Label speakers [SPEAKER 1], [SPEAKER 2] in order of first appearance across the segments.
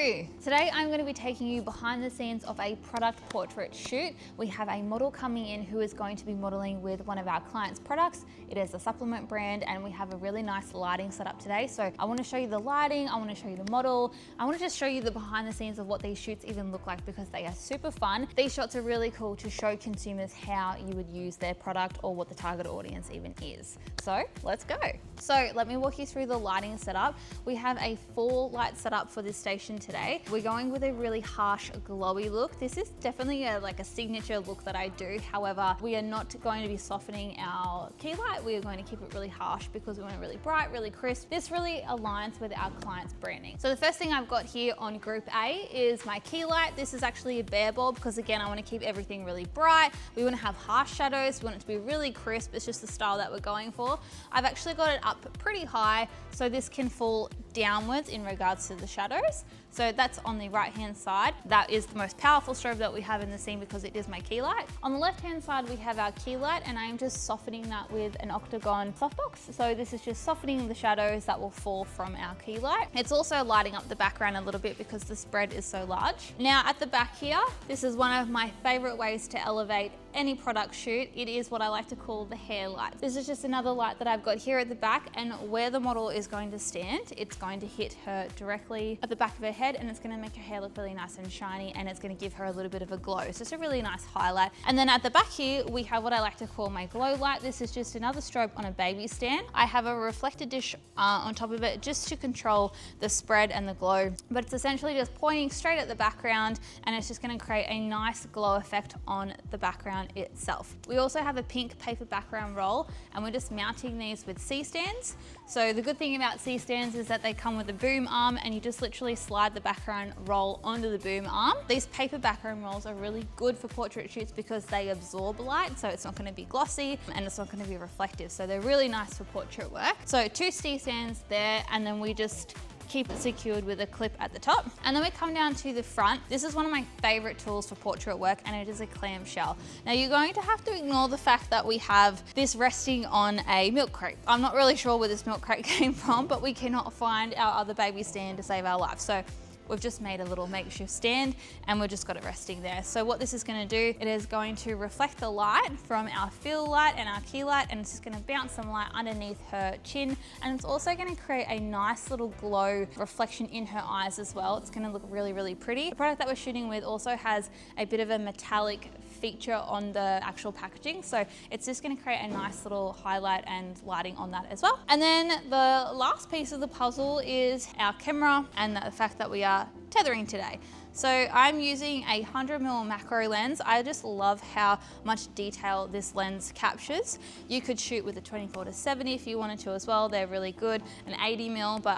[SPEAKER 1] Hello! Today I'm going to be taking you behind the scenes of a product portrait shoot. We have a model coming in who is going to be modeling with one of our clients' products. It is a supplement brand and we have a really nice lighting set up today. So I want to show you the lighting, I want to show you the model, I want to just show you the behind the scenes of what these shoots even look like because they are super fun. These shots are really cool to show consumers how you would use their product or what the target audience even is. So let's go. So let me walk you through the lighting setup. We have a full light setup for this station today. We're going with a really harsh glowy look. This is definitely like a signature look that I do. However, we are not going to be softening our key light. We are going to keep it really harsh because we want it really bright, really crisp. This really aligns with our client's branding. So the first thing I've got here on Group A is my key light. This is actually a bare bulb because again, I want to keep everything really bright. We want to have harsh shadows. We want it to be really crisp. It's just the style that we're going for. I've actually got it up pretty high so this can fall downwards in regards to the shadows. So that's on the right hand side. That is the most powerful strobe that we have in the scene because it is my key light. On the left hand side we have our key light and I am just softening that with an octagon softbox. So this is just softening the shadows that will fall from our key light. It's also lighting up the background a little bit because the spread is so large. Now at the back here, this is one of my favorite ways to elevate any product shoot. It is what I like to call the hair light. This is just another light that I've got here at the back, and where the model is going to stand, it's going to hit her directly at the back of her head and it's going to make her hair look really nice and shiny and it's going to give her a little bit of a glow. So it's a really nice highlight. And then at the back here, we have what I like to call my glow light. This is just another strobe on a baby stand. I have a reflector dish on top of it just to control the spread and the glow, but it's essentially just pointing straight at the background and it's just going to create a nice glow effect on the background itself. We also have a pink paper background roll and we're just mounting these with C-stands. So the good thing about C-stands is that they come with a boom arm and you just literally slide the background roll onto the boom arm. These paper background rolls are really good for portrait shoots because they absorb light, so it's not going to be glossy and it's not going to be reflective. So they're really nice for portrait work. So two C-stands there and then we just keep it secured with a clip at the top. And then we come down to the front. This is one of my favorite tools for portrait work and it is a clamshell. Now you're going to have to ignore the fact that we have this resting on a milk crate. I'm not really sure where this milk crate came from, but we cannot find our other baby stand to save our life. So we've just made a little makeshift stand and we've just got it resting there. So what this is going to do, it is going to reflect the light from our fill light and our key light and it's just going to bounce some light underneath her chin and it's also going to create a nice little glow reflection in her eyes as well. It's going to look really, really pretty. The product that we're shooting with also has a bit of a metallic feature on the actual packaging, so it's just going to create a nice little highlight and lighting on that as well. And then the last piece of the puzzle is our camera and the fact that we are tethering today. So I'm using a 100mm macro lens. I just love how much detail this lens captures. You could shoot with a 24-70 if you wanted to as well. They're really good. An 80mm, but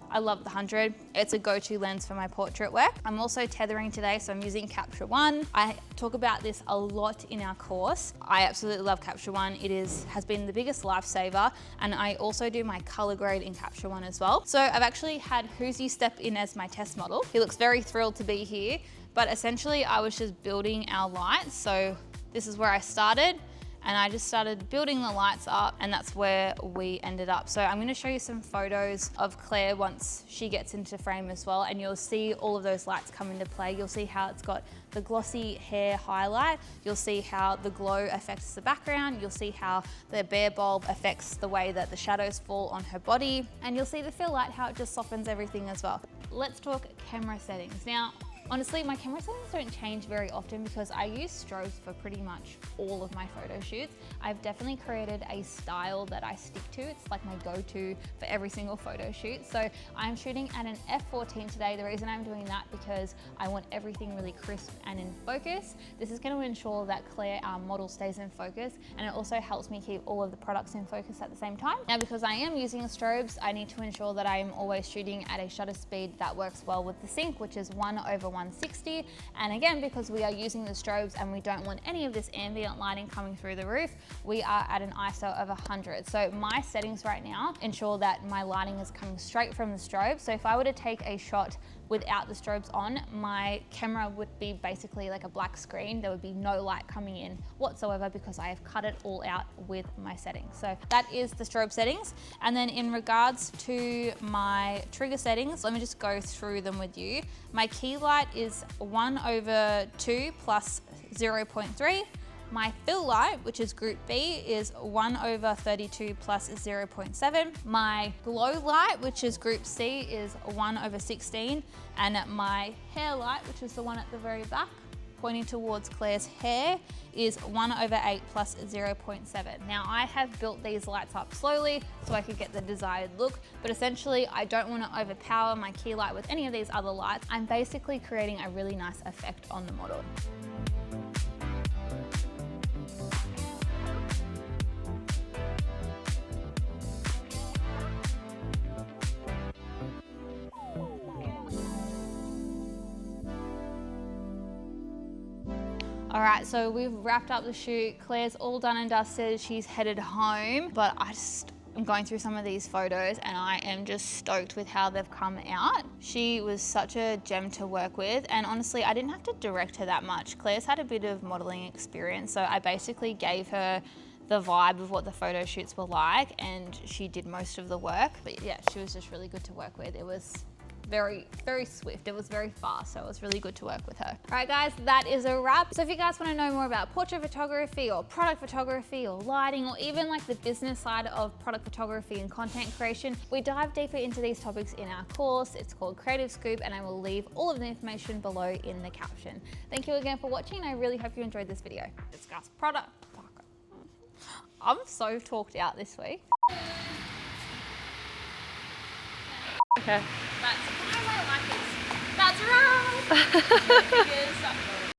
[SPEAKER 1] I love the 100. It's a go-to lens for my portrait work. I'm also tethering today, so I'm using Capture One. I talk about this a lot in our course. I absolutely love Capture One. It has been the biggest lifesaver, and I also do my color grade in Capture One as well. So I've actually had Huzi step in as my test model. He looks very thrilled to be here, but essentially I was just building our lights. So this is where I started. And I just started building the lights up and that's where we ended up. So I'm going to show you some photos of Claire once she gets into frame as well and you'll see all of those lights come into play. You'll see how it's got the glossy hair highlight. You'll see how the glow affects the background. You'll see how the bare bulb affects the way that the shadows fall on her body. And you'll see the fill light, how it just softens everything as well. Let's talk camera settings. Now, honestly, my camera settings don't change very often because I use strobes for pretty much all of my photo shoots. I've definitely created a style that I stick to. It's like my go-to for every single photo shoot. So I'm shooting at an f14 today. The reason I'm doing that because I want everything really crisp and in focus. This is going to ensure that Claire, our model, stays in focus and it also helps me keep all of the products in focus at the same time. Now, because I am using strobes, I need to ensure that I am always shooting at a shutter speed that works well with the sync, which is 1/160. And again, because we are using the strobes and we don't want any of this ambient lighting coming through the roof, we are at an ISO of 100. So my settings right now ensure that my lighting is coming straight from the strobe. So if I were to take a shot without the strobes on, my camera would be basically like a black screen. There would be no light coming in whatsoever because I have cut it all out with my settings. So that is the strobe settings. And then in regards to my trigger settings, let me just go through them with you. My key light is 1/2 plus 0.3. My fill light, which is group B, is 1/32 plus 0.7. My glow light, which is group C, is 1/16. And my hair light, which is the one at the very back, pointing towards Claire's hair, is 1/8 plus 0.7. Now I have built these lights up slowly so I could get the desired look, but essentially I don't want to overpower my key light with any of these other lights. I'm basically creating a really nice effect on the model. All right, so we've wrapped up the shoot. Claire's all done and dusted. She's headed home, but I'm going through some of these photos and I am just stoked with how they've come out. She was such a gem to work with, and honestly, I didn't have to direct her that much. Claire's had a bit of modeling experience, so I basically gave her the vibe of what the photo shoots were like, and she did most of the work. But yeah, she was just really good to work with. It was very, very swift. It was very fast, so it was really good to work with her. All right, guys, that is a wrap. So if you guys want to know more about portrait photography or product photography or lighting, or even like the business side of product photography and content creation, we dive deeper into these topics in our course. It's called Creative Scoop, and I will leave all of the information below in the caption. Thank you again for watching. I really hope you enjoyed this video. Discuss product. I'm so talked out this week. Okay. That's why I like this. That's right.